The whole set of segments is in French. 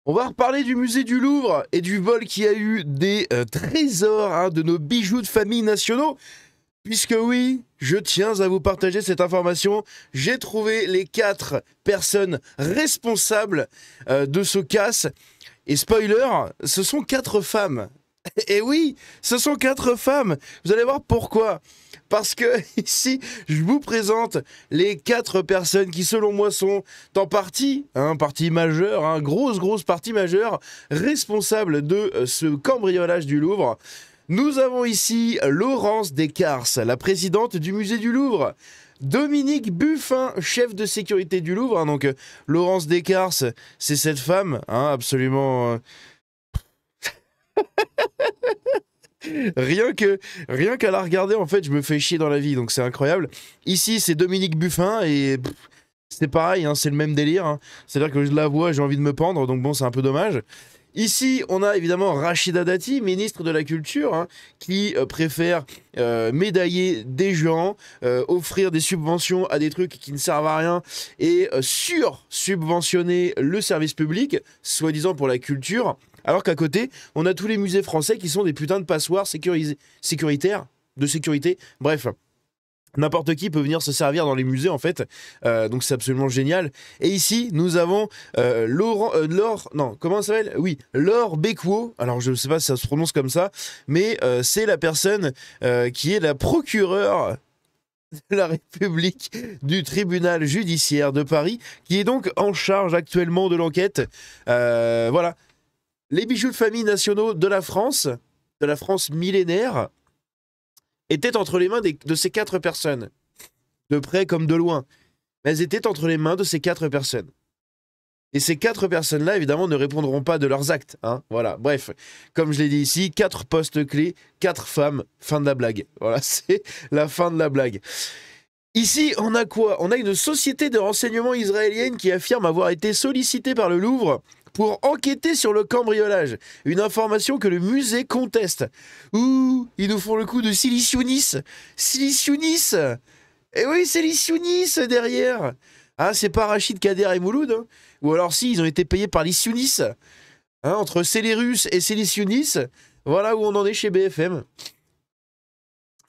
On va reparler du musée du Louvre et du vol qui a eu des trésors de nos bijoux de famille nationaux. Puisque oui, je tiens à vous partager cette information. J'ai trouvé les 4 personnes responsables de ce casse. Et spoiler, ce sont 4 femmes. Et oui, ce sont 4 femmes. Vous allez voir pourquoi. Parce que ici, je vous présente les 4 personnes qui, selon moi, sont en partie, partie majeure, grosse partie majeure, responsables de ce cambriolage du Louvre. Nous avons ici Laurence Descartes, la présidente du musée du Louvre. Dominique Buffin, chef de sécurité du Louvre. Donc, Laurence Descartes, c'est cette femme, absolument... Rien qu'à la regarder, en fait, je me fais chier dans la vie, donc c'est incroyable. Ici, c'est Dominique Buffin et c'est pareil, c'est le même délire. C'est-à-dire que je la vois, j'ai envie de me pendre, donc bon, c'est un peu dommage. Ici, on a évidemment Rachida Dati, ministre de la Culture, qui préfère médailler des gens, offrir des subventions à des trucs qui ne servent à rien et sur-subventionner le service public, soi-disant pour la culture. Alors qu'à côté, on a tous les musées français qui sont des putains de passoires sécuritaires, de sécurité. Bref, n'importe qui peut venir se servir dans les musées, en fait. Donc c'est absolument génial. Et ici, nous avons Laure Becquot. Alors je ne sais pas si ça se prononce comme ça, mais c'est la personne qui est la procureure de la République du tribunal judiciaire de Paris, qui est donc en charge actuellement de l'enquête. Voilà. Les bijoux de famille nationaux de la France millénaire, étaient entre les mains de ces 4 personnes. De près comme de loin. Mais elles étaient entre les mains de ces 4 personnes. Et ces 4 personnes-là, évidemment, ne répondront pas de leurs actes. Voilà, bref. Comme je l'ai dit ici, 4 postes clés, 4 femmes, fin de la blague. Voilà, c'est la fin de la blague. Ici, on a quoi? On a une société de renseignement israélienne qui affirme avoir été sollicitée par le Louvre pour enquêter sur le cambriolage. Une information que le musée conteste. Ouh, ils nous font le coup de Silicionis. Silicionis. Eh oui, Silicionis derrière. C'est pas Rachid, Kader et Mouloud. Ou alors si, ils ont été payés par les Sionis. Entre Célérus et Silicionis, voilà où on en est chez BFM.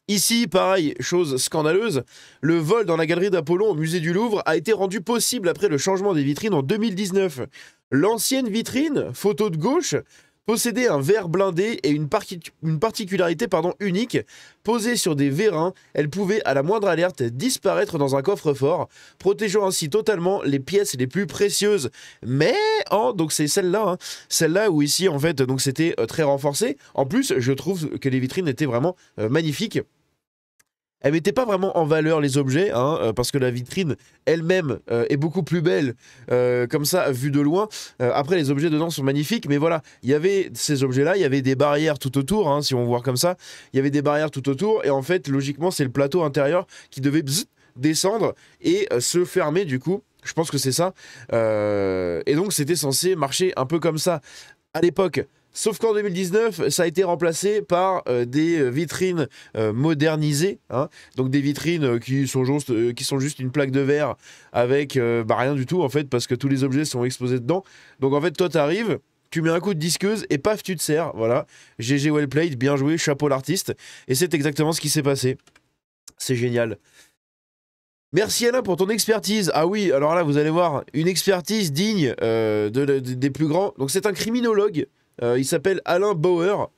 Ici, pareil, chose scandaleuse, le vol dans la galerie d'Apollon au musée du Louvre a été rendu possible après le changement des vitrines en 2019. L'ancienne vitrine, photo de gauche, possédait un verre blindé et une particularité unique. Posée sur des vérins, elle pouvait, à la moindre alerte, disparaître dans un coffre-fort, protégeant ainsi totalement les pièces les plus précieuses. Mais, donc c'est celle-là, celle-là où ici, en fait, donc c'était très renforcé. En plus, je trouve que les vitrines étaient vraiment magnifiques. Elle mettait pas vraiment en valeur les objets, parce que la vitrine elle-même est beaucoup plus belle, comme ça, vue de loin. Après, les objets dedans sont magnifiques, mais voilà, il y avait ces objets-là, il y avait des barrières tout autour, si on voit comme ça, il y avait des barrières tout autour, et en fait, logiquement, c'est le plateau intérieur qui devait descendre et se fermer, du coup. Je pense que c'est ça. Et donc, c'était censé marcher un peu comme ça à l'époque. Sauf qu'en 2019, ça a été remplacé par des vitrines modernisées. Donc des vitrines qui sont juste une plaque de verre avec rien du tout, en fait, parce que tous les objets sont exposés dedans. Donc en fait, toi, t'arrives, tu mets un coup de disqueuse et paf, tu te sers. Voilà. GG well played, bien joué, chapeau l'artiste. Et c'est exactement ce qui s'est passé. C'est génial. Merci Alain pour ton expertise. Ah oui, alors là, vous allez voir, une expertise digne des plus grands. Donc c'est un criminologue. Il s'appelle Alain Bauer.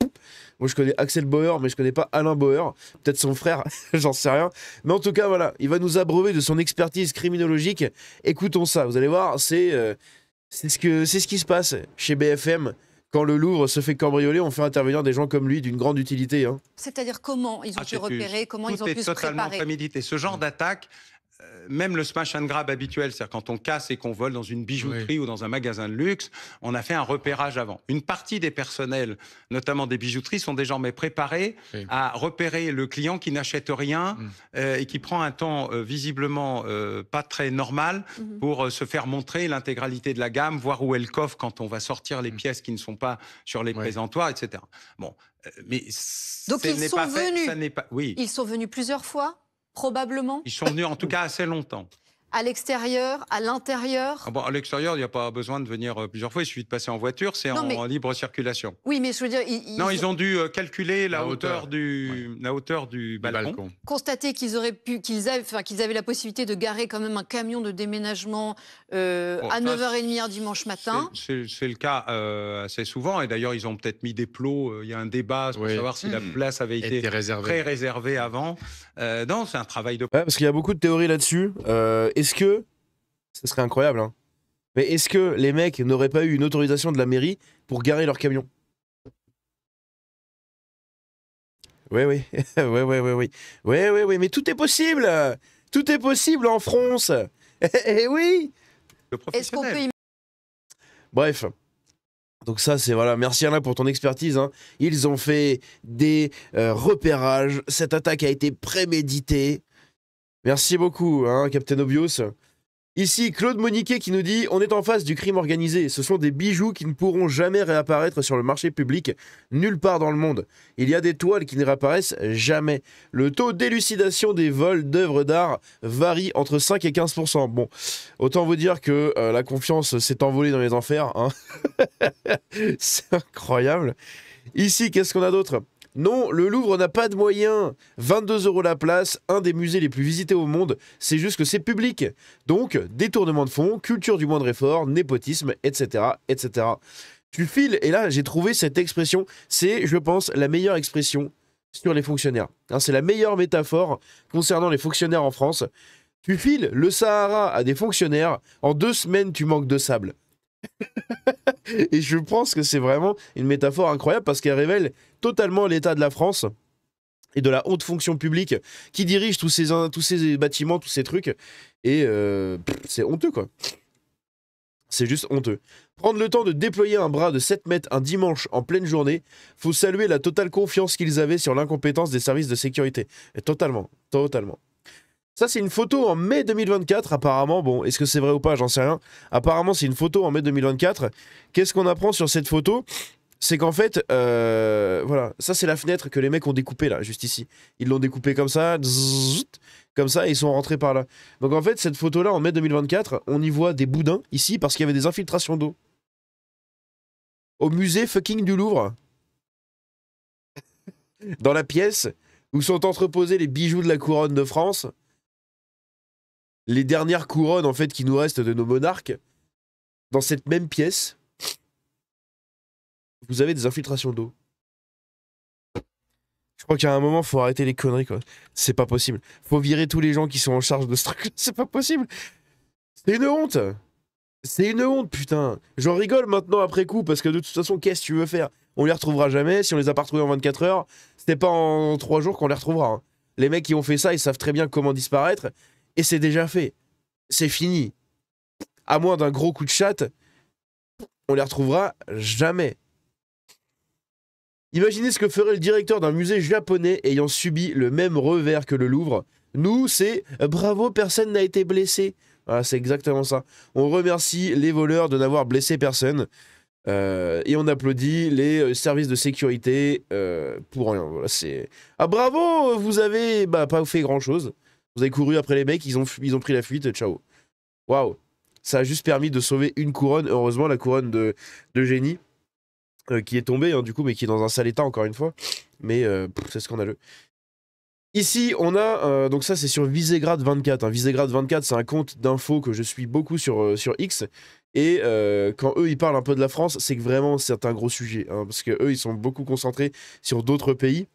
Moi je connais Axel Bauer, mais je connais pas Alain Bauer. Peut-être son frère, j'en sais rien. Mais en tout cas, voilà, il va nous abreuver de son expertise criminologique. Écoutons ça, vous allez voir, c'est ce qui se passe chez BFM. Quand le Louvre se fait cambrioler, on fait intervenir des gens comme lui d'une grande utilité. C'est-à-dire comment ils ont pu repérer, comment ils ont pu se préparer. Tout est totalement prémédité. Ce genre d'attaque, même le smash and grab habituel, c'est-à-dire quand on casse et qu'on vole dans une bijouterie ou dans un magasin de luxe, on a fait un repérage avant. Une partie des personnels, notamment des bijouteries, sont désormais préparés à repérer le client qui n'achète rien et qui prend un temps visiblement pas très normal pour se faire montrer l'intégralité de la gamme, voir où est le coffre quand on va sortir les pièces qui ne sont pas sur les présentoirs, etc. Bon, mais donc ils sont venus. Oui. Ils sont venus plusieurs fois. Probablement. Ils sont venus en tout cas assez longtemps. À l'extérieur, à l'intérieur? Ah bon, à l'extérieur, il n'y a pas besoin de venir plusieurs fois. Il suffit de passer en voiture. C'est en libre circulation. Oui, mais je veux dire... Ils ont dû calculer la hauteur du balcon. Constater qu'ils avaient la possibilité de garer quand même un camion de déménagement à 9h30 un dimanche matin. C'est le cas assez souvent. Et d'ailleurs, ils ont peut-être mis des plots. Il y a un débat pour savoir si la place avait été pré-réservée avant. Non, c'est un travail de... Ouais, parce qu'il y a beaucoup de théories là-dessus. Est-ce que... Ça serait incroyable, hein. Mais est-ce que les mecs n'auraient pas eu une autorisation de la mairie pour garer leur camion? Oui. Oui, mais tout est possible. Tout est possible en France. Eh oui. Est-ce qu'on peut... Bref. Donc ça, c'est voilà. Merci Alain pour ton expertise, hein. Ils ont fait des repérages. Cette attaque a été préméditée. Merci beaucoup, hein, Captain Obvious. Ici, Claude Moniquet qui nous dit « On est en face du crime organisé. Ce sont des bijoux qui ne pourront jamais réapparaître sur le marché public nulle part dans le monde. Il y a des toiles qui ne réapparaissent jamais. Le taux d'élucidation des vols d'œuvres d'art varie entre 5 et 15%. » Bon, autant vous dire que la confiance s'est envolée dans les enfers, hein. C'est incroyable. Ici, qu'est-ce qu'on a d'autre ? Non, le Louvre n'a pas de moyens. 22 € la place, un des musées les plus visités au monde. C'est juste que c'est public. Donc, détournement de fonds, culture du moindre effort, népotisme, etc., etc. Tu files, et là, j'ai trouvé cette expression. C'est, je pense, la meilleure expression sur les fonctionnaires. Hein, c'est la meilleure métaphore concernant les fonctionnaires en France. Tu files le Sahara à des fonctionnaires, en 2 semaines, tu manques de sable. Et je pense que c'est vraiment une métaphore incroyable parce qu'elle révèle totalement l'état de la France et de la haute fonction publique qui dirige tous ces bâtiments, tous ces trucs. Et c'est honteux, quoi. C'est juste honteux. Prendre le temps de déployer un bras de 7 mètres un dimanche en pleine journée, faut saluer la totale confiance qu'ils avaient sur l'incompétence des services de sécurité. Et totalement. Ça, c'est une photo en mai 2024, apparemment. Bon, est-ce que c'est vrai ou pas? J'en sais rien. Apparemment, c'est une photo en mai 2024. Qu'est-ce qu'on apprend sur cette photo? C'est qu'en fait, voilà, ça, c'est la fenêtre que les mecs ont découpée, là, juste ici. Ils l'ont découpée comme ça, et ils sont rentrés par là. Donc, en fait, cette photo-là, en mai 2024, on y voit des boudins, ici, parce qu'il y avait des infiltrations d'eau. Au musée fucking du Louvre. Dans la pièce où sont entreposés les bijoux de la couronne de France. Les dernières couronnes, en fait, qui nous restent de nos monarques, dans cette même pièce, vous avez des infiltrations d'eau. Je crois qu'à un moment, faut arrêter les conneries, quoi. C'est pas possible. Faut virer tous les gens qui sont en charge de ce truc. C'est pas possible. C'est une honte. C'est une honte, putain. J'en rigole maintenant après coup, parce que de toute façon, qu'est-ce que tu veux faire? On les retrouvera jamais. Si on les a pas retrouvés en 24 heures, c'était pas en 3 jours qu'on les retrouvera, hein. Les mecs qui ont fait ça, ils savent très bien comment disparaître. Et c'est déjà fait. C'est fini. À moins d'un gros coup de chatte, on les retrouvera jamais. Imaginez ce que ferait le directeur d'un musée japonais ayant subi le même revers que le Louvre. Nous, c'est « Bravo, personne n'a été blessé ». Voilà, c'est exactement ça. On remercie les voleurs de n'avoir blessé personne. Et on applaudit les services de sécurité pour rien. Voilà, c'est... Ah bravo, vous avez pas fait grand-chose. Vous avez couru après les mecs, ils ont pris la fuite, ciao. Waouh. Ça a juste permis de sauver une couronne, heureusement, la couronne de génie, qui est tombée, hein, du coup, mais qui est dans un sale état, encore une fois. Mais c'est scandaleux. Ici, on a, donc ça c'est sur Visegrad 24. Hein. Visegrad 24, c'est un compte d'infos que je suis beaucoup sur X. Et quand eux, ils parlent un peu de la France, c'est que vraiment, c'est un gros sujet. Hein, parce que eux, ils sont beaucoup concentrés sur d'autres pays.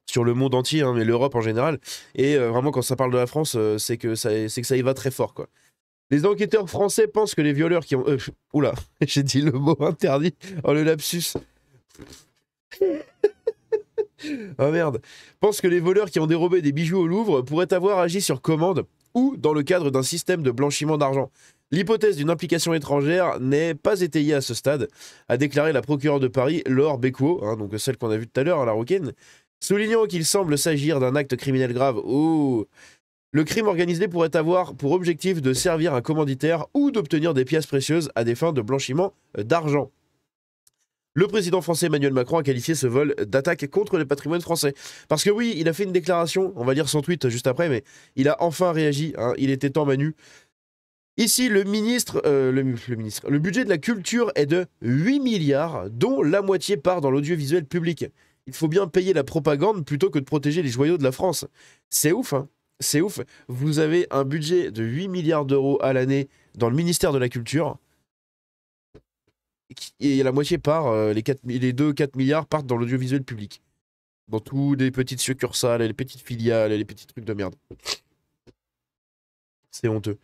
Sur le monde entier, hein, mais l'Europe en général. Et vraiment, quand ça parle de la France, c'est que ça y va très fort, quoi. Les enquêteurs français pensent que les violeurs qui ont... oula, j'ai dit le mot interdit. Oh, le lapsus. Oh merde. Pensent que les voleurs qui ont dérobé des bijoux au Louvre pourraient avoir agi sur commande ou dans le cadre d'un système de blanchiment d'argent. L'hypothèse d'une implication étrangère n'est pas étayée à ce stade, a déclaré la procureure de Paris, Laure Becquot, hein, donc celle qu'on a vue tout à l'heure, la rouquine, soulignant qu'il semble s'agir d'un acte criminel grave. Oh. Le crime organisé pourrait avoir pour objectif de servir un commanditaire ou d'obtenir des pièces précieuses à des fins de blanchiment d'argent. Le président français Emmanuel Macron a qualifié ce vol d'attaque contre le patrimoine français. Parce que oui, il a fait une déclaration, on va lire son tweet juste après, mais il a enfin réagi, hein, il était temps Manu. Ici, le budget de la culture est de 8 milliards, dont la moitié part dans l'audiovisuel public. Il faut bien payer la propagande plutôt que de protéger les joyaux de la France. C'est ouf, hein. C'est ouf. Vous avez un budget de 8 milliards d'euros à l'année dans le ministère de la Culture. Et la moitié part, les 2-4 milliards partent dans l'audiovisuel public. Dans tous les petites succursales, les petites filiales, les petits trucs de merde. C'est honteux.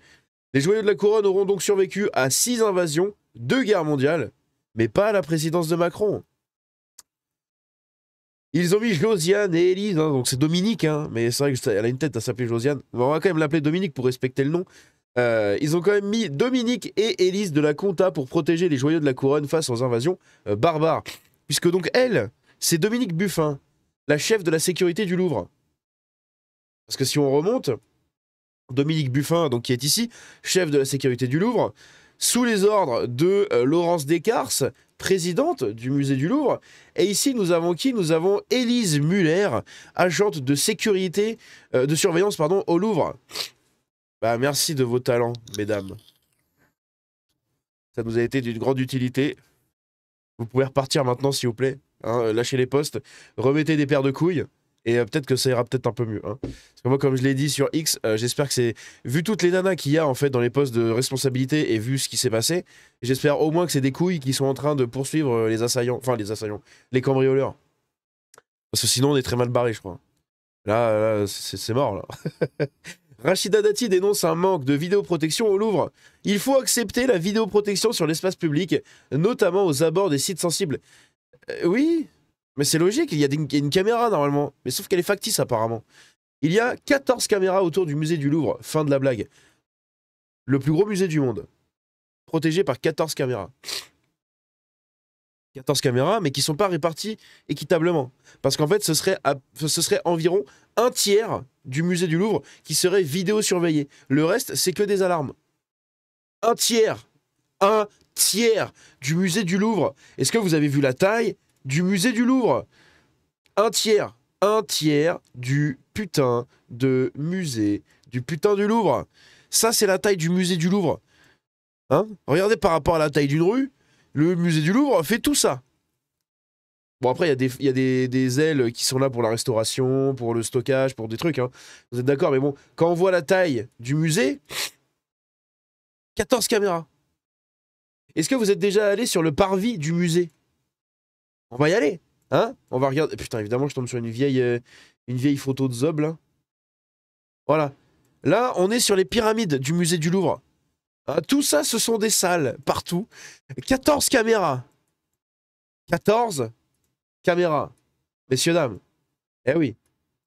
Les joyaux de la couronne auront donc survécu à 6 invasions, 2 guerres mondiales, mais pas à la présidence de Macron. Ils ont mis Josiane et Élise, hein, donc c'est Dominique, hein, mais c'est vrai qu'elle a une tête à s'appeler Josiane. On va quand même l'appeler Dominique pour respecter le nom. Ils ont quand même mis Dominique et Élise de la Conta pour protéger les joyaux de la couronne face aux invasions barbares. Puisque donc elle, c'est Dominique Buffin, la chef de la sécurité du Louvre. Parce que si on remonte, Dominique Buffin, donc qui est ici, chef de la sécurité du Louvre, sous les ordres de Laurence Descartes, présidente du musée du Louvre. Et ici, nous avons qui? Nous avons Élise Muller, agente de sécurité, de surveillance, pardon, au Louvre. Bah, merci de vos talents, mesdames. Ça nous a été d'une grande utilité. Vous pouvez repartir maintenant, s'il vous plaît. Hein, lâchez les postes, remettez des paires de couilles. Et peut-être que ça ira peut-être un peu mieux. Hein. Parce que moi, comme je l'ai dit sur X, j'espère que c'est... Vu toutes les nanas qu'il y a en fait dans les postes de responsabilité et vu ce qui s'est passé, j'espère au moins que c'est des couilles qui sont en train de poursuivre les assaillants. Enfin, les assaillants. Les cambrioleurs. Parce que sinon, on est très mal barré, je crois. Là c'est mort, là. Rachida Dati dénonce un manque de vidéoprotection au Louvre. Il faut accepter la vidéoprotection sur l'espace public, notamment aux abords des sites sensibles. Oui... Mais c'est logique, il y a une caméra normalement. Mais sauf qu'elle est factice apparemment. Il y a 14 caméras autour du musée du Louvre. Fin de la blague. Le plus gros musée du monde. Protégé par 14 caméras. 14 caméras, mais qui ne sont pas réparties équitablement. Parce qu'en fait, ce serait environ un tiers du musée du Louvre qui serait vidéo-surveillé. Le reste, c'est que des alarmes. Un tiers du musée du Louvre. Est-ce que vous avez vu la taille du musée du Louvre? Un tiers du putain de musée du putain du Louvre. Ça, c'est la taille du musée du Louvre. Hein? Regardez par rapport à la taille d'une rue, le musée du Louvre fait tout ça. Bon, après, il y a des ailes qui sont là pour la restauration, pour le stockage, pour des trucs. Hein. Vous êtes d'accord? Mais bon, quand on voit la taille du musée, 14 caméras. Est-ce que vous êtes déjà allé sur le parvis du musée? On va y aller, hein? On va regarder. Putain, évidemment, je tombe sur une vieille photo de Zob, là. Voilà. Là, on est sur les pyramides du musée du Louvre. Hein, tout ça, ce sont des salles, partout. 14 caméras. 14 caméras. Messieurs, dames. Eh oui.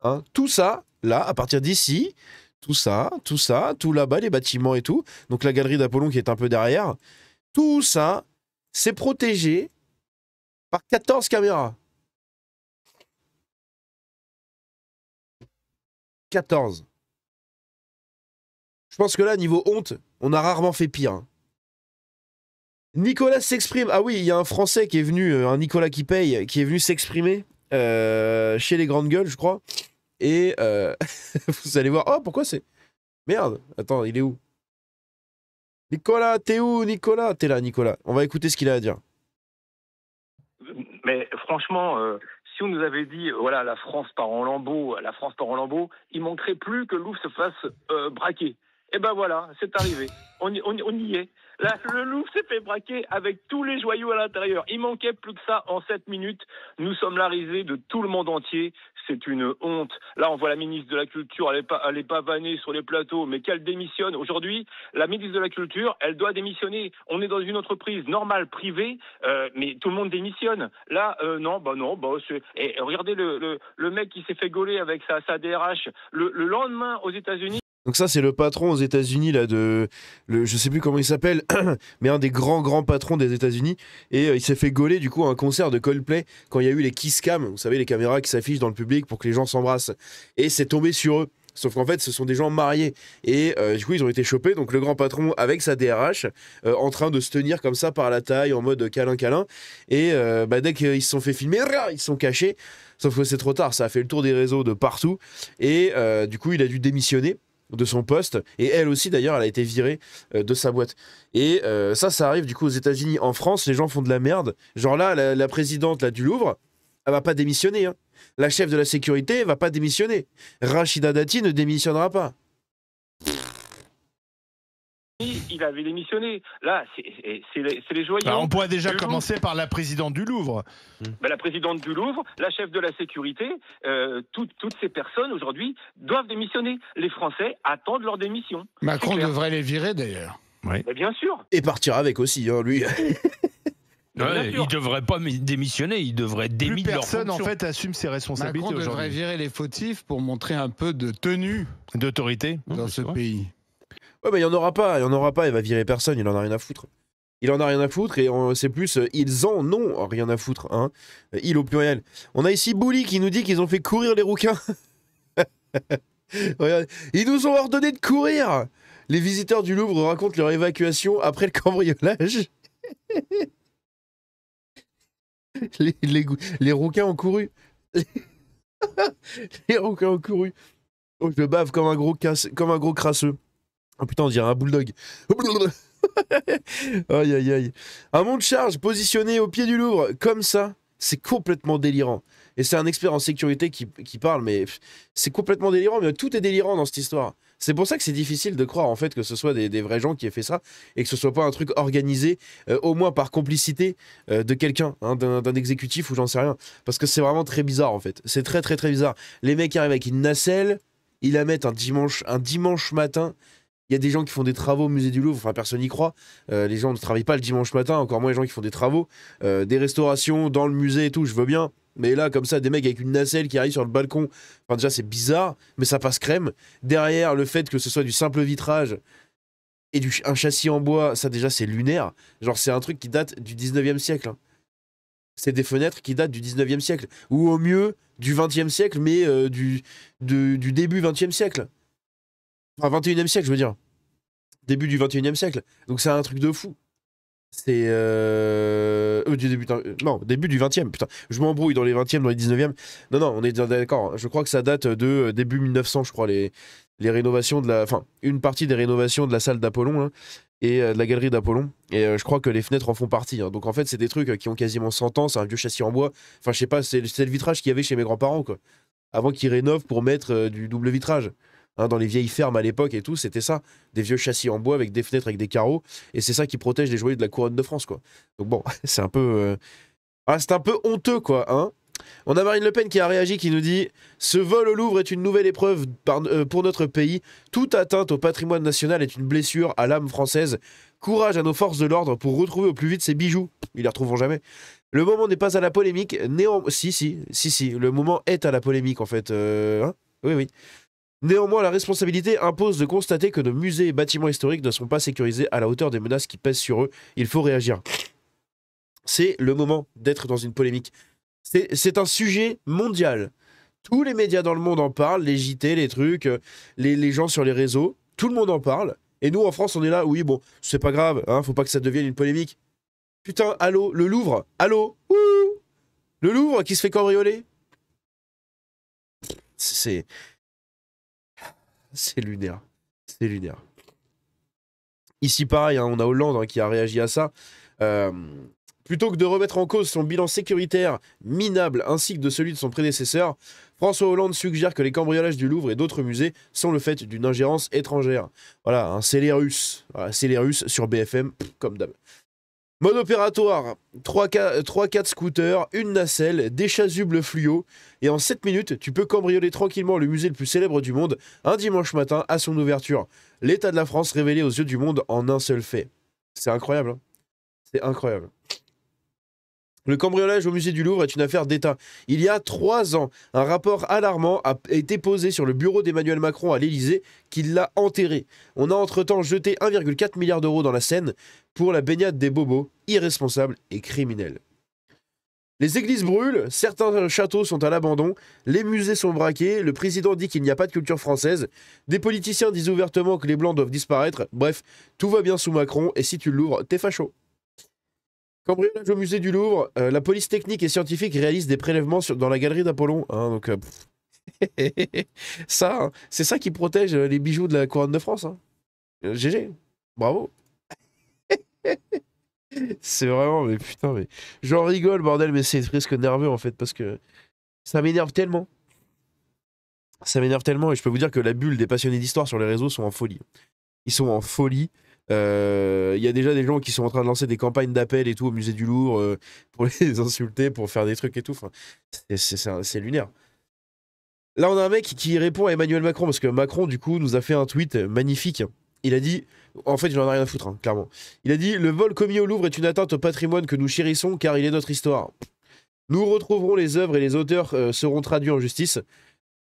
Hein, tout ça, là, à partir d'ici, tout ça, tout là-bas, les bâtiments et tout. Donc la galerie d'Apollon qui est un peu derrière. Tout ça, c'est protégé par 14 caméras. 14. Je pense que là, niveau honte, on a rarement fait pire. Hein. Nicolas s'exprime. Ah oui, il y a un Français qui est venu, un Nicolas qui paye, qui est venu s'exprimer chez les grandes gueules, je crois. Et vous allez voir. Oh, pourquoi c'est... Merde, attends, il est où? Nicolas, t'es où, Nicolas? T'es là, Nicolas. On va écouter ce qu'il a à dire. Mais franchement, si on nous avait dit, voilà, la France part en lambeaux, il manquerait plus que le Louvre se fasse braquer. Et ben voilà, c'est arrivé. On y est. Là, le Louvre s'est fait braquer avec tous les joyaux à l'intérieur. Il manquait plus que ça en 7 minutes. Nous sommes la risée de tout le monde entier. C'est une honte. Là, on voit la ministre de la Culture, elle est pas vannée sur les plateaux, mais qu'elle démissionne. Aujourd'hui, la ministre de la Culture, elle doit démissionner. On est dans une entreprise normale, privée, mais tout le monde démissionne. Là, non. Et regardez le mec qui s'est fait gauler avec sa DRH le lendemain aux États-Unis. Donc ça, c'est le patron aux États-Unis là je sais plus comment il s'appelle, mais un des grands patrons des États-Unis. Et il s'est fait gauler du coup à un concert de Coldplay quand il y a eu les kiss cam, vous savez les caméras qui s'affichent dans le public pour que les gens s'embrassent. Et c'est tombé sur eux. Sauf qu'en fait, ce sont des gens mariés. Et du coup, ils ont été chopés. Donc, le grand patron avec sa DRH, en train de se tenir comme ça par la taille, en mode câlin-câlin. Et dès qu'ils se sont fait filmer, ils se sont cachés. Sauf que c'est trop tard. Ça a fait le tour des réseaux de partout. Et du coup, il a dû démissionner de son poste. Et elle aussi, d'ailleurs, elle a été virée de sa boîte. Et ça arrive du coup aux États-Unis. En France, les gens font de la merde. Genre là, la présidente là, du Louvre, elle va pas démissionner. Hein. La chef de la sécurité va pas démissionner. Rachida Dati ne démissionnera pas. Il avait démissionné. Là, c'est les joyaux. Alors on pourrait déjà commencer par la présidente du Louvre. La présidente du Louvre, la chef de la sécurité, toutes ces personnes aujourd'hui doivent démissionner. Les Français attendent leur démission. Macron devrait les virer d'ailleurs. Oui. Bien sûr. Et partir avec aussi, hein, lui. Ouais, il devrait pas démissionner, il devrait démissionner. Personne en fait assume ses responsabilités aujourd'hui. Macron devrait virer les fautifs pour montrer un peu de tenue d'autorité dans ce pays. Ouais, mais il n'y en aura pas, il va virer personne, il en a rien à foutre. Il en a rien à foutre et c'est plus ils en ont rien à foutre, hein. Il au pluriel. On a ici Bouli qui nous dit qu'ils ont fait courir les rouquins. Regarde, ils nous ont ordonné de courir. Les visiteurs du Louvre racontent leur évacuation après le cambriolage. Les rouquins ont couru. Les rouquins ont couru. Oh, je bave comme un gros crasseux. Oh putain, on dirait un bulldog. Aïe aïe aïe. Un monte charge positionné au pied du Louvre, comme ça, c'est complètement délirant. Et c'est un expert en sécurité qui parle, mais c'est complètement délirant, mais tout est délirant dans cette histoire. C'est pour ça que c'est difficile de croire en fait que ce soit des vrais gens qui aient fait ça et que ce soit pas un truc organisé, au moins par complicité de quelqu'un, hein, d'un exécutif ou j'en sais rien. Parce que c'est vraiment très bizarre en fait. C'est très très très bizarre. Les mecs arrivent avec une nacelle, ils la mettent un dimanche matin. Il y a des gens qui font des travaux au musée du Louvre, enfin personne n'y croit. Les gens ne travaillent pas le dimanche matin, encore moins les gens qui font des travaux. Des restaurations dans le musée et tout, je veux bien. Mais là, comme ça, des mecs avec une nacelle qui arrivent sur le balcon, enfin déjà c'est bizarre, mais ça passe crème. Derrière, le fait que ce soit du simple vitrage et un châssis en bois, ça déjà c'est lunaire. Genre c'est un truc qui date du 19e siècle. Hein. C'est des fenêtres qui datent du 19e siècle. Ou au mieux du 20e siècle, mais du début 20e siècle. Enfin, 21e siècle, je veux dire. Début du 21e siècle. Donc c'est un truc de fou. C'est... début du 20e, putain. Je m'embrouille dans les 20e, dans les 19e. Non, on est d'accord. Je crois que ça date de début 1900, je crois, les rénovations de la... Enfin, une partie des rénovations de la salle d'Apollon, hein, et de la galerie d'Apollon. Et je crois que les fenêtres en font partie. Hein. Donc en fait, c'est des trucs qui ont quasiment 100 ans. C'est un vieux châssis en bois. Enfin, je sais pas, c'est le vitrage qu'il y avait chez mes grands-parents, quoi. Avant qu'ils rénovent pour mettre du double vitrage. Hein, dans les vieilles fermes à l'époque et tout, c'était ça, des vieux châssis en bois avec des fenêtres avec des carreaux, et c'est ça qui protège les joyaux de la couronne de France, quoi. Donc bon, c'est un peu honteux, quoi, hein. On a Marine Le Pen qui a réagi, qui nous dit « Ce vol au Louvre est une nouvelle épreuve pour notre pays. Toute atteinte au patrimoine national est une blessure à l'âme française. Courage à nos forces de l'ordre pour retrouver au plus vite ces bijoux. » Ils les retrouveront jamais. Le moment n'est pas à la polémique. Si, le moment est à la polémique, en fait. Hein, oui. Néanmoins, la responsabilité impose de constater que nos musées et bâtiments historiques ne sont pas sécurisés à la hauteur des menaces qui pèsent sur eux. Il faut réagir. C'est le moment d'être dans une polémique. C'est un sujet mondial. Tous les médias dans le monde en parlent, les JT, les trucs, les gens sur les réseaux, tout le monde en parle. Et nous, en France, on est là, oui, bon, c'est pas grave, hein, faut pas que ça devienne une polémique. Putain, allô, le Louvre, allô, ouh, le Louvre qui se fait cambrioler. C'est lunaire. C'est lunaire. Ici, pareil, hein, on a Hollande hein, qui a réagi à ça. Plutôt que de remettre en cause son bilan sécuritaire minable ainsi que de celui de son prédécesseur, François Hollande suggère que les cambriolages du Louvre et d'autres musées sont le fait d'une ingérence étrangère. Voilà, hein, c'est les Russes. Voilà, c'est les Russes sur BFM, comme d'hab. Mode opératoire, 3-4 scooters, une nacelle, des chasubles fluo, et en 7 minutes, tu peux cambrioler tranquillement le musée le plus célèbre du monde, un dimanche matin à son ouverture. L'état de la France révélé aux yeux du monde en un seul fait. C'est incroyable, hein. C'est incroyable. Le cambriolage au musée du Louvre est une affaire d'État. Il y a 3 ans, un rapport alarmant a été posé sur le bureau d'Emmanuel Macron à l'Élysée qui l'a enterré. On a entre-temps jeté 1,4 milliard d'euros dans la Seine pour la baignade des bobos, irresponsables et criminels. Les églises brûlent, certains châteaux sont à l'abandon, les musées sont braqués, le président dit qu'il n'y a pas de culture française, des politiciens disent ouvertement que les Blancs doivent disparaître, bref, tout va bien sous Macron, et si tu l'ouvres, t'es facho. Cambriolage au musée du Louvre, la police technique et scientifique réalise des prélèvements dans la galerie d'Apollon. Hein, donc, ça, hein, c'est ça qui protège les bijoux de la couronne de France. Hein. GG, bravo. C'est vraiment, mais putain, mais j'en rigole, bordel, mais c'est presque nerveux en fait, parce que ça m'énerve tellement. Ça m'énerve tellement, et je peux vous dire que la bulle des passionnés d'histoire sur les réseaux sont en folie. Ils sont en folie. Il y a déjà des gens qui sont en train de lancer des campagnes d'appel et tout au musée du Louvre pour les insulter, pour faire des trucs et tout. Enfin, c'est lunaire. Là, on a un mec qui répond à Emmanuel Macron, parce que Macron, du coup, nous a fait un tweet magnifique. Il a dit, en fait, il en a rien à foutre, hein, clairement. Il a dit, le vol commis au Louvre est une atteinte au patrimoine que nous chérissons, car il est notre histoire. Nous retrouverons les œuvres et les auteurs seront traduits en justice.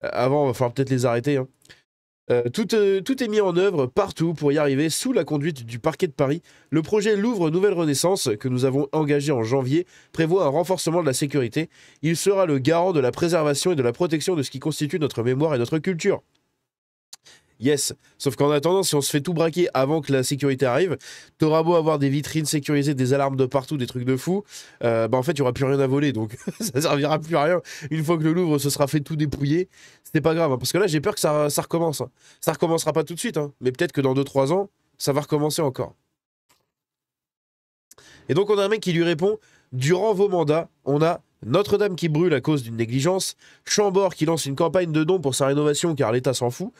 Avant, il va falloir peut-être les arrêter. Hein. Tout est mis en œuvre partout pour y arriver sous la conduite du parquet de Paris. Le projet Louvre Nouvelle Renaissance, que nous avons engagé en janvier, prévoit un renforcement de la sécurité. Il sera le garant de la préservation et de la protection de ce qui constitue notre mémoire et notre culture. Yes, sauf qu'en attendant, si on se fait tout braquer avant que la sécurité arrive, t'auras beau avoir des vitrines sécurisées, des alarmes de partout, des trucs de fou, en fait, il n'y aura plus rien à voler, donc ça servira plus à rien. Une fois que le Louvre se sera fait tout dépouiller, c'est pas grave, hein, parce que là, j'ai peur que ça recommence. Hein. Ça recommencera pas tout de suite, hein, mais peut-être que dans 2-3 ans, ça va recommencer encore. Et donc, on a un mec qui lui répond, durant vos mandats, on a Notre-Dame qui brûle à cause d'une négligence, Chambord qui lance une campagne de dons pour sa rénovation car l'État s'en fout,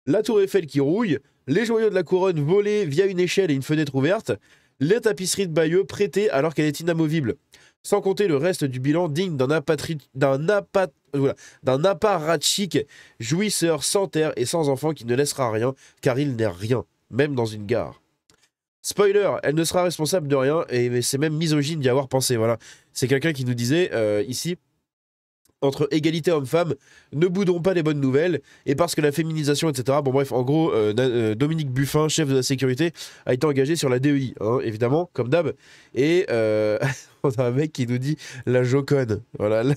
la tour Eiffel qui rouille, les joyaux de la couronne volés via une échelle et une fenêtre ouverte, les tapisseries de Bayeux prêtées alors qu'elle est inamovible. Sans compter le reste du bilan digne d'un apparatchik jouisseur sans terre et sans enfant qui ne laissera rien, car il n'est rien, même dans une gare. Spoiler, elle ne sera responsable de rien, et c'est même misogyne d'y avoir pensé. Voilà. C'est quelqu'un qui nous disait ici... Entre égalité homme-femme, ne boudons pas les bonnes nouvelles, et parce que la féminisation, etc. Bon bref, en gros, Dominique Buffin, chef de la sécurité, a été engagé sur la DEI, hein, évidemment, comme d'hab. Et on a un mec qui nous dit la Joconne. Voilà, la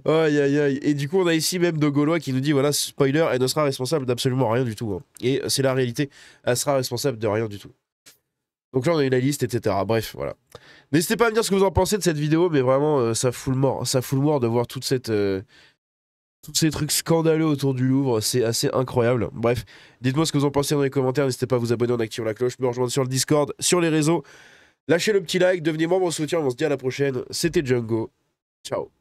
aïe aïe aïe. Et du coup, on a ici même de Gaulois qui nous dit voilà, spoiler, elle ne sera responsable d'absolument rien du tout. Hein. Et c'est la réalité, elle sera responsable de rien du tout. Donc là, on a eu la liste, etc. Bref, voilà. N'hésitez pas à me dire ce que vous en pensez de cette vidéo, mais vraiment, ça fout le mort. Ça fout le mort de voir tous ces trucs scandaleux autour du Louvre. C'est assez incroyable. Bref, dites-moi ce que vous en pensez dans les commentaires. N'hésitez pas à vous abonner en activant la cloche, me rejoindre sur le Discord, sur les réseaux. Lâchez le petit like, devenez membre au soutien. On se dit à la prochaine. C'était Django. Ciao.